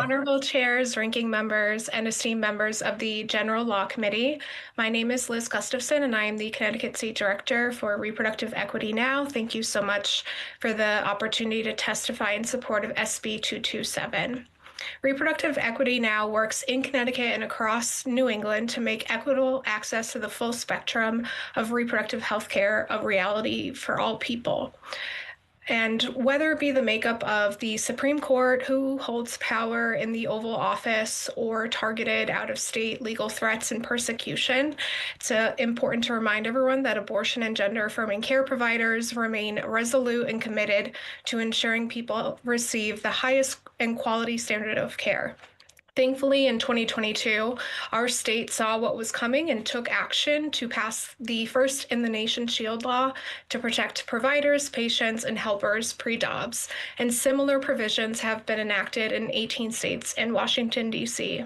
Honorable chairs, ranking members, and esteemed members of the General Law Committee. My name is Liz Gustafson, and I am the Connecticut State Director for Reproductive Equity Now. Thank you so much for the opportunity to testify in support of SB 227. Reproductive Equity Now works in Connecticut and across New England to make equitable access to the full spectrum of reproductive health care a reality for all people. And whether it be the makeup of the Supreme Court, who holds power in the Oval Office, or targeted out-of-state legal threats and persecution, it's important to remind everyone that abortion and gender-affirming care providers remain resolute and committed to ensuring people receive the highest and quality standard of care. Thankfully, in 2022, our state saw what was coming and took action to pass the first in the nation shield law to protect providers, patients, and helpers pre-Dobbs. And similar provisions have been enacted in 18 states and Washington, D.C.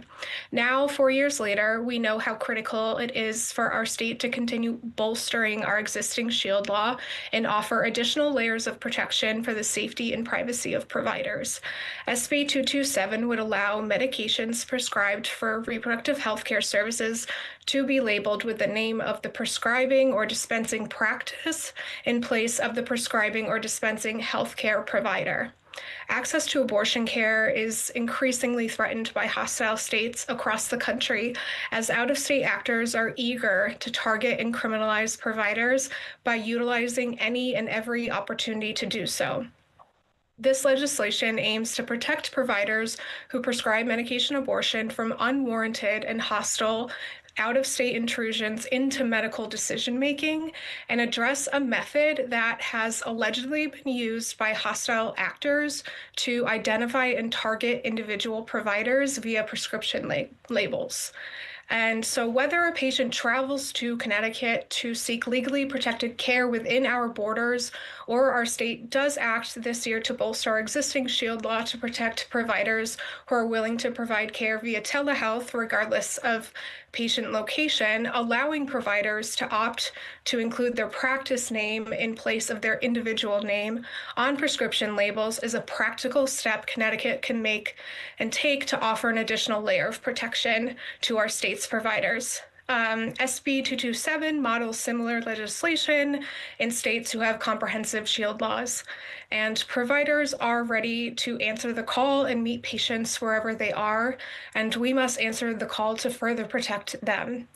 Now, 4 years later, we know how critical it is for our state to continue bolstering our existing shield law and offer additional layers of protection for the safety and privacy of providers. SB 227 would allow medication prescribed for reproductive health care services to be labeled with the name of the prescribing or dispensing practice in place of the prescribing or dispensing health care provider. Access to abortion care is increasingly threatened by hostile states across the country, as out-of-state actors are eager to target and criminalize providers by utilizing any and every opportunity to do so. This legislation aims to protect providers who prescribe medication abortion from unwarranted and hostile out-of-state intrusions into medical decision-making and address a method that has allegedly been used by hostile actors to identify and target individual providers via prescription labels. And so whether a patient travels to Connecticut to seek legally protected care within our borders, or our state does act this year to bolster our existing shield law to protect providers who are willing to provide care via telehealth regardless of patient location, allowing providers to opt to include their practice name in place of their individual name on prescription labels is a practical step Connecticut can make and take to offer an additional layer of protection to our state's providers. SB 227 models similar legislation in states who have comprehensive shield laws, and providers are ready to answer the call and meet patients wherever they are, and we must answer the call to further protect them.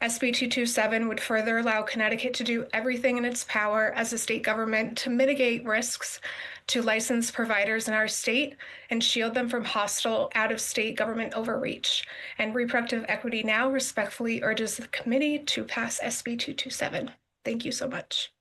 SB 227 would further allow Connecticut to do everything in its power as a state government to mitigate risks to licensed providers in our state and shield them from hostile out-of-state government overreach. And Reproductive Equity Now respectfully urges the committee to pass SB 227. Thank you so much.